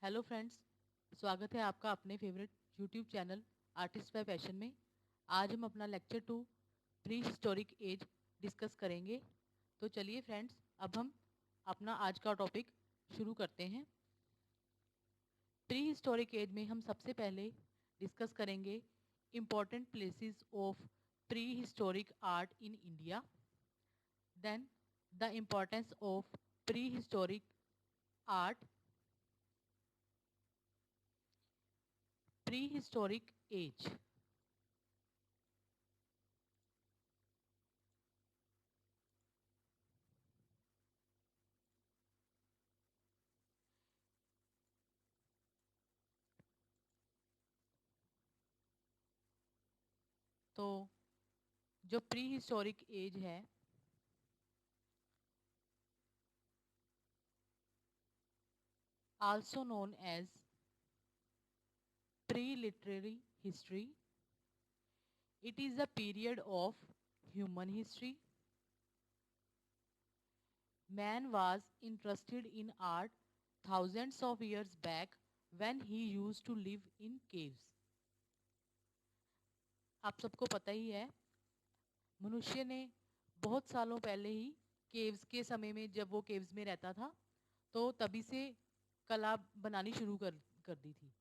Hello friends, स्वागत है आपका अपने favourite YouTube channel artist by passion में। आज हम अपना lecture 2 prehistoric age discuss करेंगे। तो चलिए फ्रेंड्स, अब हम अपना आज का टॉपिक शुरू करते हैं। प्री हिस्टोरिक एज में हम सबसे पहले डिस्कस करेंगे important places of prehistoric art in India, then the importance of prehistoric art, prehistoric age. तो जो प्री हिस्टोरिक एज है, also known as pre-literary history, it is a period of human history. Man was interested in art thousands of years back when he used to live in caves. आप सबको पता ही है, मनुष्य ने बहुत सालों पहले ही केव्स के समय में, जब वो केव्स में रहता था, तो तभी से कला बनानी शुरू कर दी थी।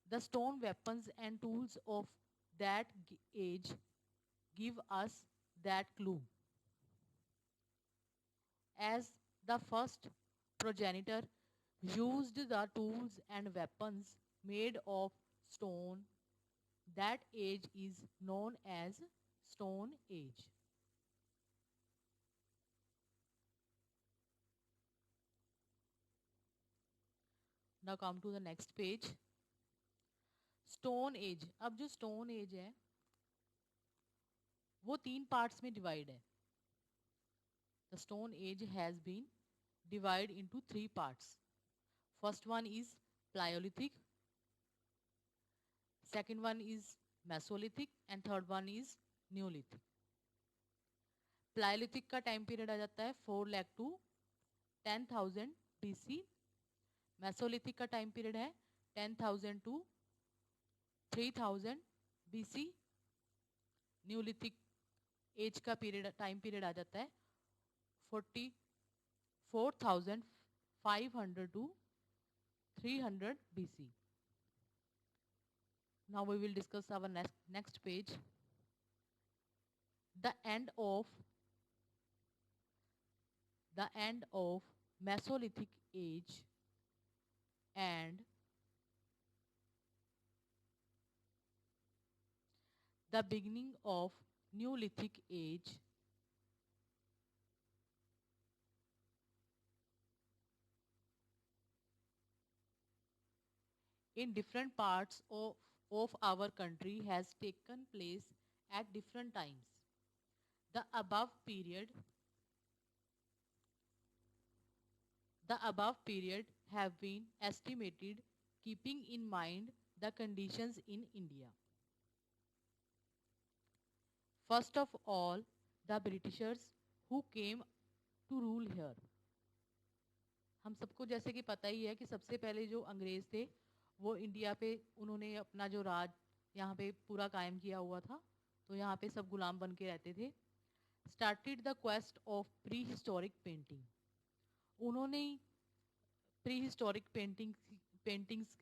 The stone weapons and tools of that age give us that clue. As the first progenitor used the tools and weapons made of stone, that age is known as Stone Age. Now come to the next page. Stone age. अब जो stone age है वो 3 parts में divide है। The stone age has been divide into 3 parts. First one is paleolithic, second one is mesolithic and third one is neolithic. Paleolithic का time period आ जाता है 4 लाख टू 10,000 BC। मेसोलिथिक का time period है 10,000 to 3,000 BC। Neolithic age का time period आ जाता है 44,500 to 300 BC. Now we will discuss our next page. The end of Mesolithic age and the beginning of Neolithic age. In different parts of our country has taken place at different times. The above period have been estimated keeping in mind the conditions in India. First of all, the Britishers who came to rule here. हम सबको जैसे कि पता ही है कि सबसे पहले जो अंग्रेज थे वो इंडिया पे, उन्होंने अपना जो राज यहाँ पे पूरा कायम किया हुआ था, तो यहाँ पे सब गुलाम बन के रहते थे। Started the quest of prehistoric painting. उन्होंने प्री हिस्टोरिक पेंटिंग्स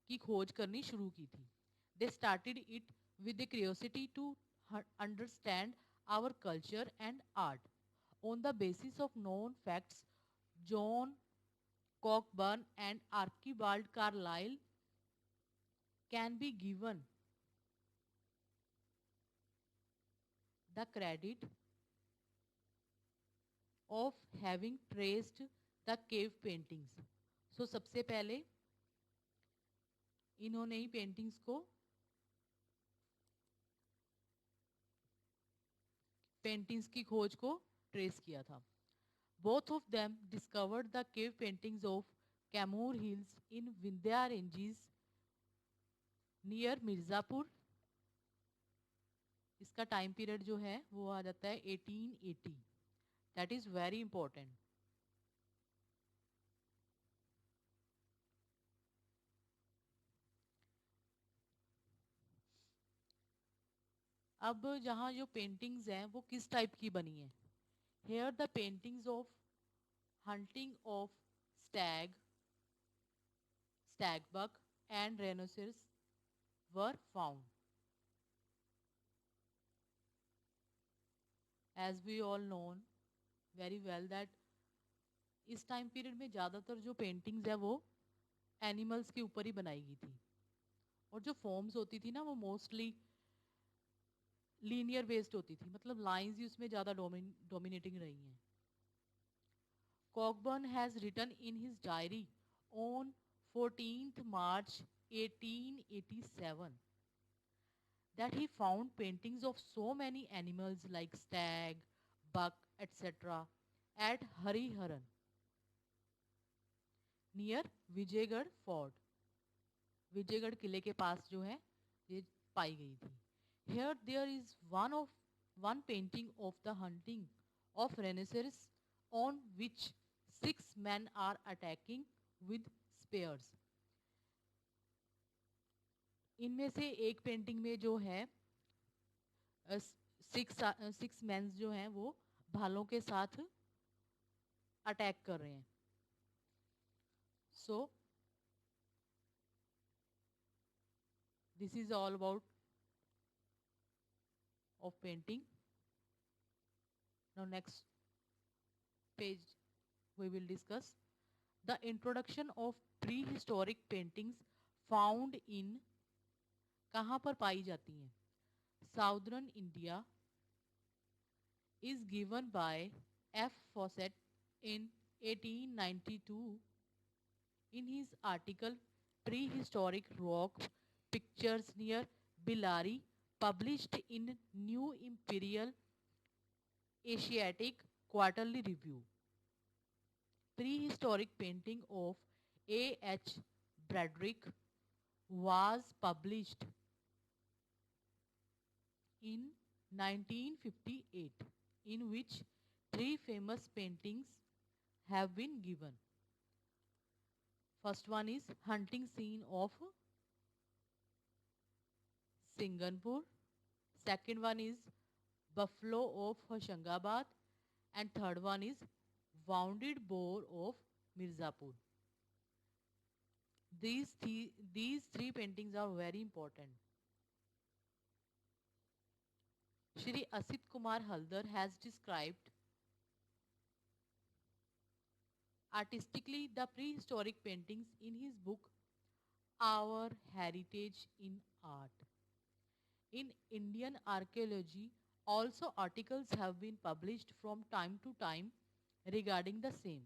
की खोज करनी शुरू की थी। They started it with the curiosity to understand our culture and art on the basis of known facts. John Cockburn and Archibald Carlyle can be given the credit of having traced the cave paintings. So सबसे पहले इन्होंने ही paintings की खोज को trace किया था। Both of them discovered the cave paintings of Kaimur hills in Vindhya ranges near Mirzapur. इसका time period जो है वो आ जाता है 1880। That is very important. अब जहाँ जो पेंटिंग्स हैं वो किस टाइप की बनी है? Here the paintings of hunting of stag, stagbuck and rhinoceros were found. As we all know very well that इस टाइम पीरियड में ज़्यादातर जो पेंटिंग्स है वो एनिमल्स के ऊपर ही बनाई गई थी, और जो फॉर्म्स होती थी ना वो मोस्टली लीनियर बेस्ड होती थी, मतलब लाइंस ही उसमें ज़्यादा डोमिनेटिंग रही हैं. Cockburn has written in his diary on 14th March 1887 that he found paintings of so many animals like stag, buck, etc. at Hariharan near Vijaygarh fort. Vijaygarh किले के पास जो है ये पाई गई थी. Here there is one painting of the hunting of rhinoceros on which 6 men are attacking with spears. इनमें से एक पेंटिंग में जो है सिक्स मेंस जो हैं वो भालों के साथ अटैक कर रहे हैं. So this is all about of painting. Now next page we will discuss the introduction of prehistoric paintings found in. कहाँ पर पाई जाती हैं? Southern India is given by F. Fawcett in 1892 in his article Prehistoric Rock Pictures near Billari, published in New Imperial Asiatic Quarterly Review. Prehistoric painting of A. H. Bradrick was published in 1958, in which 3 famous paintings have been given. First one is hunting scene of Singanpur. Second one is buffalo of Hoshangabad. And third one is wounded boar of Mirzapur. These three paintings are very important. Shri Asit Kumar Haldar has described artistically the prehistoric paintings in his book Our Heritage in Art. In Indian archaeology, also articles have been published from time to time regarding the same.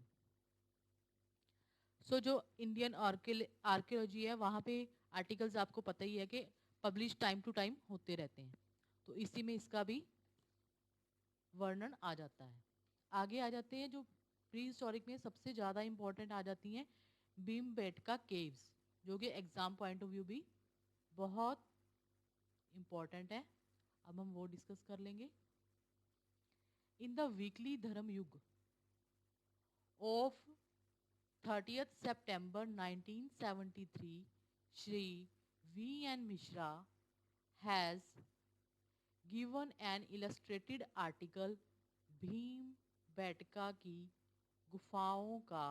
सो जो Indian archaeology है वहाँ पे articles आपको पता ही है कि publish time to time होते रहते हैं, तो इसी में इसका भी वर्णन आ जाता है. आगे आ जाते हैं जो प्री हिस्टोरिक में सबसे ज़्यादा इम्पोर्टेंट आ जाती हैं भीमबेटका केव्स, जो कि एग्जाम पॉइंट ऑफ व्यू भी बहुत इम्पोर्टेंट है. अब हम वो डिस्कस कर लेंगे. इन द वीकली धर्म युग of 30th September 1973, Shri V. N. Mishra has given an illustrated article Bhim Betka की गुफाओं का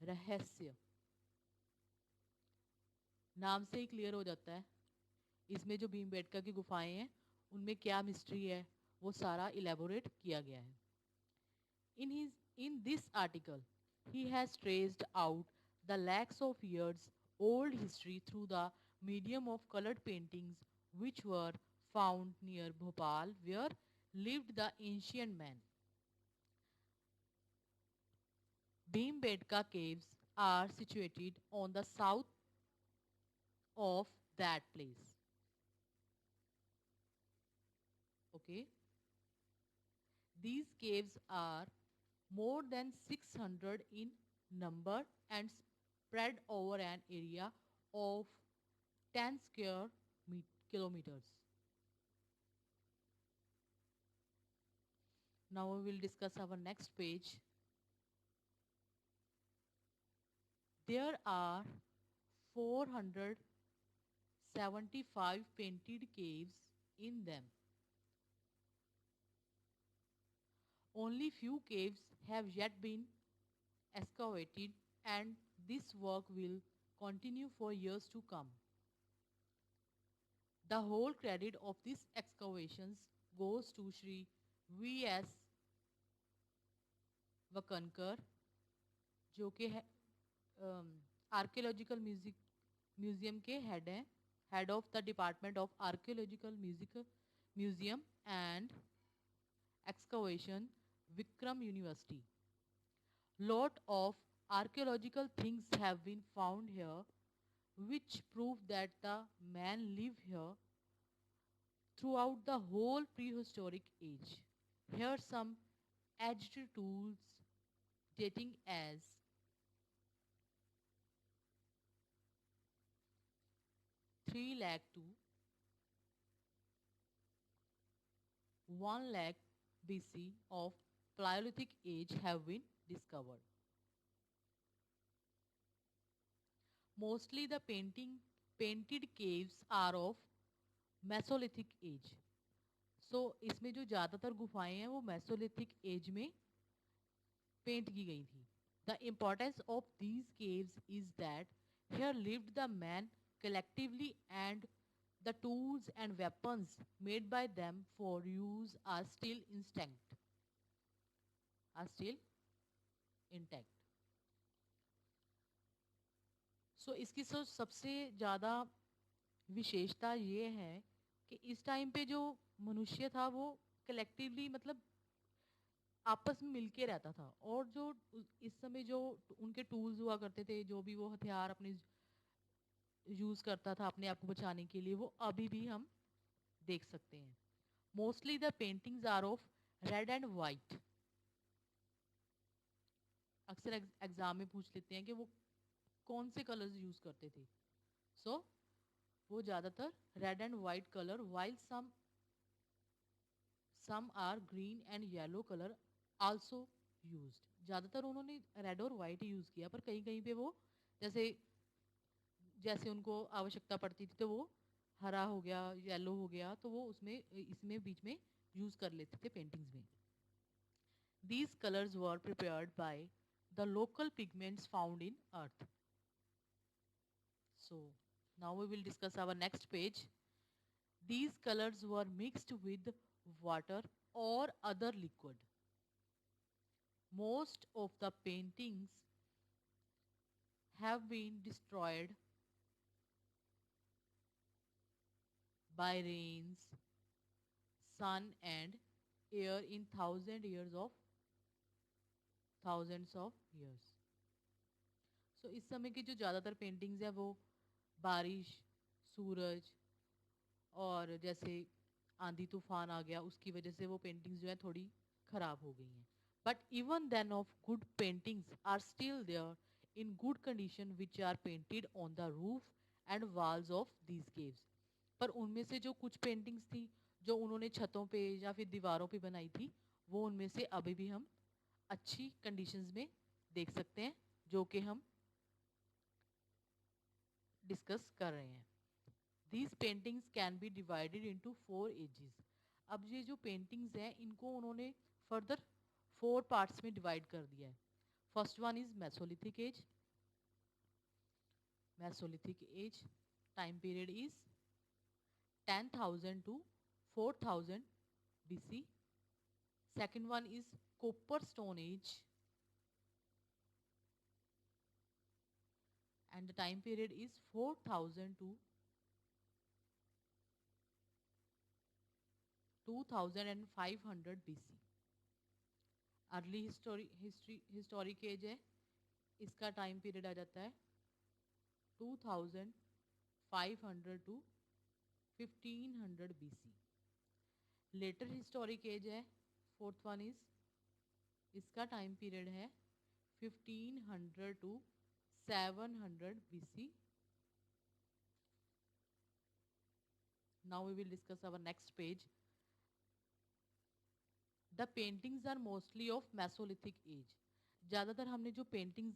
रहस्य. नाम से ही क्लियर हो जाता है इसमें जो भीम बेटका की गुफाएं हैं उनमें क्या मिस्ट्री है वो सारा इलेबोरेट किया गया है. In this article he has traced out the lakhs of years old history through the medium of colored paintings which were found near Bhopal, where lived the ancient man. Bhimbetka caves are situated on the south of that place. Okay. These caves are more than 600 in number and spread over an area of 10 square kilometers. Now we will discuss our next page. There are 475 painted caves in them. Only few caves have yet been excavated, and this work will continue for years to come. The whole credit of these excavations goes to Sri V.S. Vakankar, जो कि archaeological museum के head हैं, head of the department of archaeological museum and excavation, Vikram University. Lot of archaeological things have been found here which prove that the man lived here throughout the whole prehistoric age. Here some edged tools dating as 3 lakh to 1 lakh BC of Paleolithic age have been discovered. Mostly the painted caves are of Mesolithic age. So इसमें जो ज़्यादातर गुफाएं हैं वो Mesolithic age में paint की गई थी. The importance of these caves is that here lived the man collectively, and the tools and weapons made by them for use are still intact. So इसकी सबसे ज़्यादा विशेषता ये है कि इस टाइम पे जो मनुष्य था वो कलेक्टिवली मतलब आपस में मिलके रहता था, और जो इस समय जो उनके टूल्स हुआ करते थे, जो भी वो हथियार अपने यूज़ करता था अपने आप को बचाने के लिए, वो अभी भी हम देख सकते हैं. Mostly the paintings are of red and white. अक्सर एग्जाम में पूछ लेते हैं कि वो कौन से कलर्स यूज़ करते थे. सो वो ज़्यादातर red and white colour, while some are green and yellow colour also used. ज़्यादातर उन्होंने रेड और वाइट ही यूज़ किया, पर कहीं कहीं पे वो जैसे जैसे उनको आवश्यकता पड़ती थी तो वो हरा हो गया, येलो हो गया, तो वो उसमें इसमें बीच में यूज़ कर लेते थे पेंटिंग्स में. These colors were prepared by the local pigments found in earth. So now we will discuss our next page. These colors were mixed with water or other liquid. Most of the paintings have been destroyed by rains, sun and air in thousands of years. So इस समय की जो ज़्यादातर paintings है वो बारिश, सूरज और जैसे आंधी तूफान आ गया उसकी वजह से वो पेंटिंग्स जो है थोड़ी खराब हो गई हैं. But even then of good paintings are still there in good condition which are painted on the roof and walls of these caves. पर उनमें से जो कुछ पेंटिंग्स थी जो उन्होंने छतों पे या फिर दीवारों पे बनाई थी, वो उनमें से अभी भी हम अच्छी कंडीशंस में देख सकते हैं, जो कि हम डिस्कस कर रहे हैं. These paintings can be divided into 4 ages. अब ये जो पेंटिंग्स हैं इनको उन्होंने फर्दर 4 पार्ट्स में डिवाइड कर दिया है. First one is Mesolithic as. Mesolithic as time period is 10,000 to 4,000 BC. Second one is Copper Stone Age, and the time period is 4,000 to 2,500 BC. Early historic age है, इसका time period आ जाता है 2,500 to 1,500 BC. Later historic age है, fourth one is, इसका time period है 1,500 to 700 BC. Now we will discuss our next page. The paintings are mostly of Mesolithic age. ज़्यादातर हमने जो पेंटिंग्स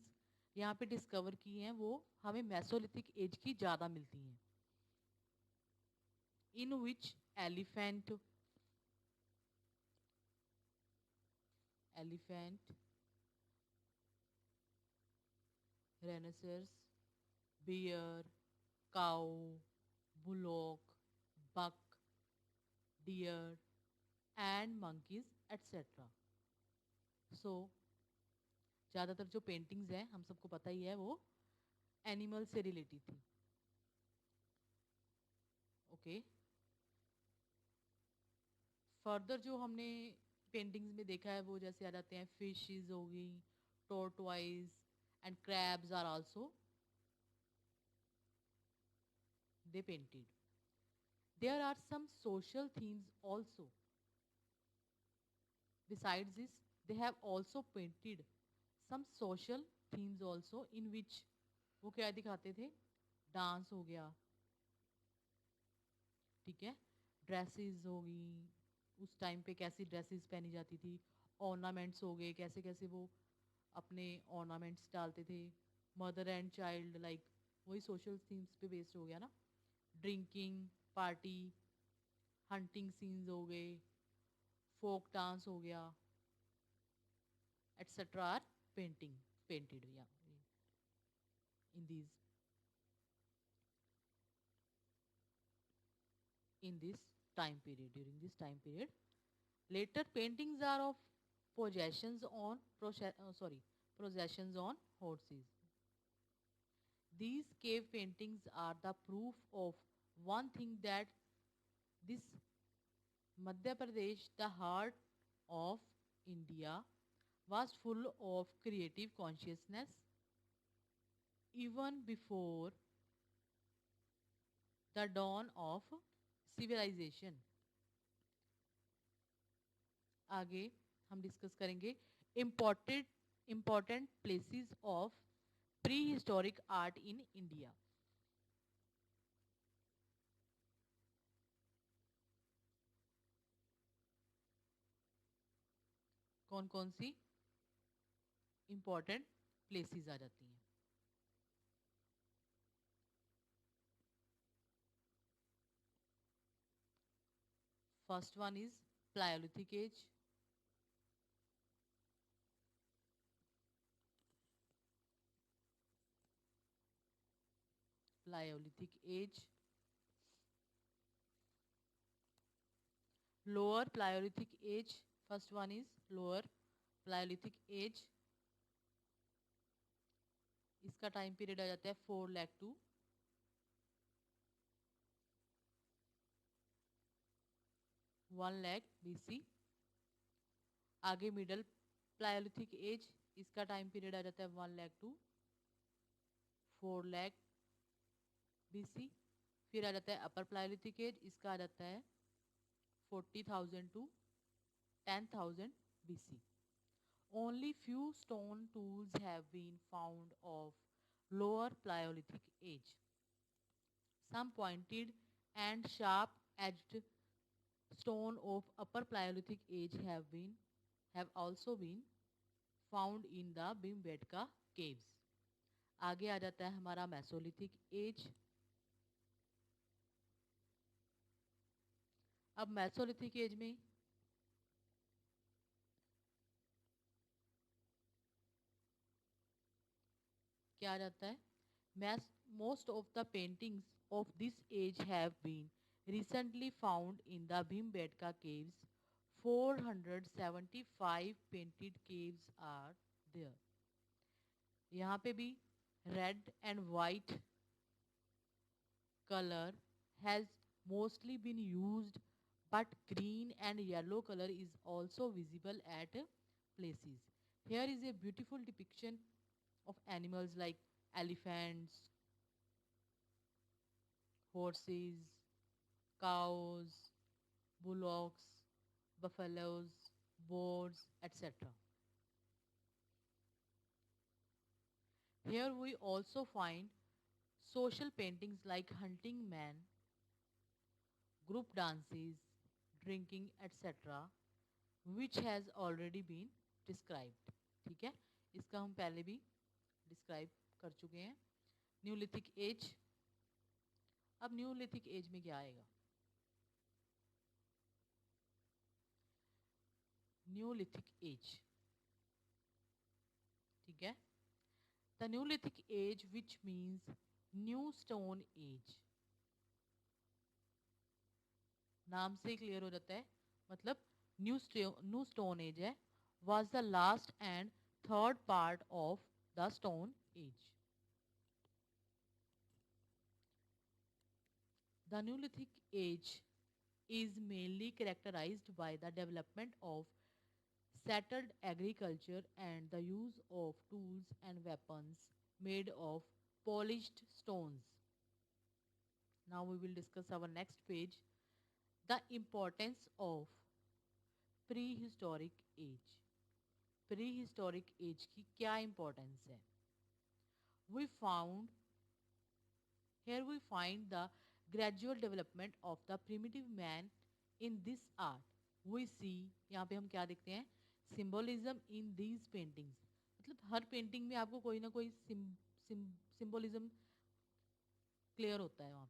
यहाँ पे डिस्कवर की हैं वो हमें मेसोलिथिक एज की ज़्यादा मिलती हैं. इन विच elephant, elephant, rhinoceros, bear, cow, bullock, buck, deer, and monkeys, etc. So ज़्यादातर जो पेंटिंग्स हैं हम सबको पता ही है वो एनिमल से रिलेटेड थी. ओके. फर्दर जो हमने पेंटिंग्स में देखा है वो जैसे आ जाते हैं फिशेस हो गई, tortoise and crabs are also they painted. There are some social themes also. Besides this, they have also painted some social themes also in which वो क्या दिखाते थे, डांस हो गया, ठीक है, ड्रेसेस हो गई, उस टाइम पे कैसी ड्रेसेस पहनी जाती थी, ऑर्नामेंट्स हो गए, कैसे कैसे वो अपने ऑर्नामेंट्स डालते थे, मदर एंड चाइल्ड लाइक वही सोशल थीम्स पे बेस्ड हो गया ना, ड्रिंकिंग पार्टी, हंटिंग सीन्स हो गए, फोक डांस हो गया, एटसेट्रा आर पेंटिंग पेंटेड या in these in this time period. During this time period, later paintings are of possessions on possessions on horses. These cave paintings are the proof of one thing, that this Madhya Pradesh, the heart of India, was full of creative consciousness even before the dawn of civilization. आगे हम discuss करेंगे important places of prehistoric art in India. कौन कौन सी important places आ जाती हैं. First one is paleolithic age. Paleolithic age. Lower Paleolithic age. First one is lower Paleolithic age. इसका टाइम पीरियड आ जाता है 4 लाख टू 1 लाख BC. आगे मिडल प्लायोलिथिक एज, इसका टाइम पीरियड आ जाता है 1 लाख टू 4 लाख BC. फिर आ जाता है अपर प्लायोलिथिक एज, इसका आ जाता है 40,000 to 10,000 BC. Only few stone tools have been found of lower Paleolithic age. Some pointed and sharp-edged stone of upper Paleolithic age have also been found in the Bhimbetka caves. आगे आ जाता है हमारा Mesolithic as. अब Mesolithic as में क्या आ जाता है, most of the paintings of this age have been recently found in the Bhimbetka caves. 475 painted caves are there. यहाँ पे भी red and white color has mostly been used, but green and yellow color is also visible at places. Here is a beautiful depiction of animals like elephants, horses, cows, bullocks, buffaloes, boars, etc. Here we also find social paintings like hunting men, group dances, drinking, etc., which has already been described. ठीक है, इसका हम पहले भी describe कर चुके हैं. Neolithic age. अब न्यूलिथिक एज में क्या आएगा, neolithic age the neolithic age which means new stone age, नाम से क्लियर हो जाता है, मतलब न्यू स्टोन एज है, was the last and third part of the Stone Age. The Neolithic Age is mainly characterized by the development of settled agriculture and the use of tools and weapons made of polished stones. Now we will discuss our next page, the importance of prehistoric age. Prehistoric age की क्या importance है? We found Here we find the gradual development of the primitive man in this art. We see, यहाँ पे हम क्या देखते हैं, symbolism in these paintings. मतलब हर पेंटिंग में आपको कोई ना कोई सिम्बोलिज्म क्लियर होता है वहाँ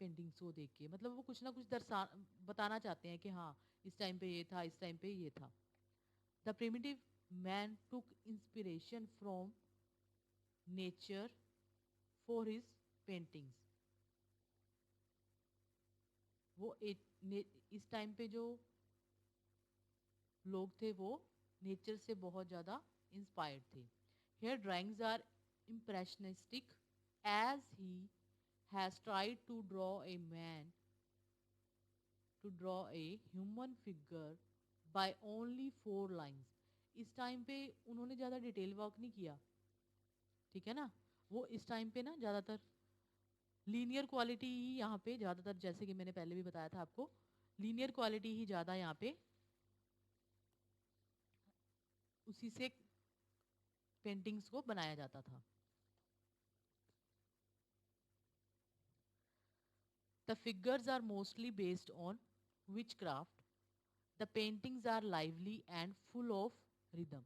पेंटिंग्स को देख के, मतलब वो कुछ ना कुछ दर्शा बताना चाहते हैं कि हाँ इस टाइम पे ये था, इस टाइम पे ये था. The primitive man took inspiration from nature for his paintings. वो इस टाइम पे जो लोग थे वो नेचर से बहुत ज़्यादा इंस्पायर्ड थे. Here drawings are impressionistic age he has tried to draw a human figure by only 4 lines. इस टाइम पे उन्होंने ज़्यादा डिटेल वर्क नहीं किया, ठीक है ना. वो इस टाइम पे ना ज़्यादातर लीनियर क्वालिटी ही यहाँ पे ज़्यादातर, जैसे कि मैंने पहले भी बताया था आपको, लीनियर क्वालिटी ही ज़्यादा यहाँ पे उसी से पेंटिंग्स को बनाया जाता था. The figures are mostly based on which craft. The paintings are lively and full of rhythm.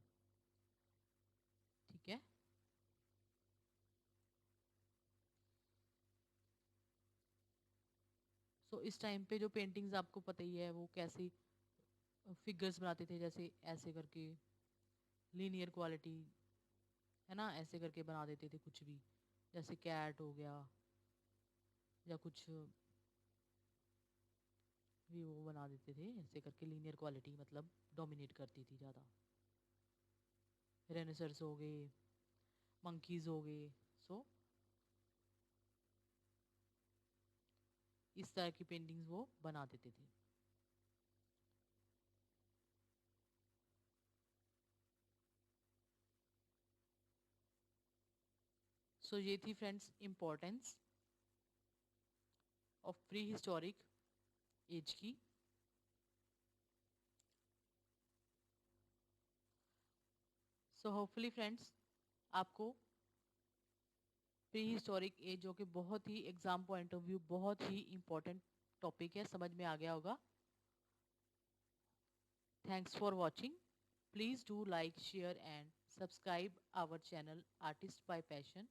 ठीक है. सो इस टाइम पे जो पेंटिंग्स आपको पता ही है वो कैसी फिगर्स बनाते थे, जैसे ऐसे करके लीनियर क्वालिटी है ना, ऐसे करके बना देते थे कुछ भी, जैसे कैट हो गया या कुछ भी वो बना देते थे ऐसे करके. लीनियर क्वालिटी मतलब डोमिनेट करती थी ज़्यादा. रेनेसर्स हो गए, मंकीज हो गए, सो इस तरह की पेंटिंग्स वो बना देते थे. सो ये थी friends importance of prehistoric age की. सो होपफुली फ्रेंड्स आपको प्री हिस्टोरिक एज, जो कि बहुत ही एग्जाम पॉइंट ऑफ व्यू बहुत ही इम्पोर्टेंट टॉपिक है, समझ में आ गया होगा. Thanks for watching. Please do like, share and subscribe our channel artist by passion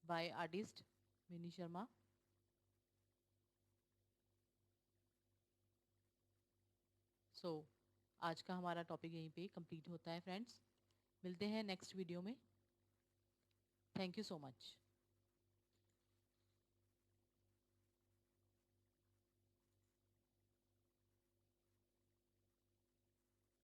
by artist Mini Sharma. So आज का हमारा टॉपिक यहीं पे कंप्लीट होता है फ्रेंड्स. मिलते हैं नेक्स्ट वीडियो में. Thank you so much.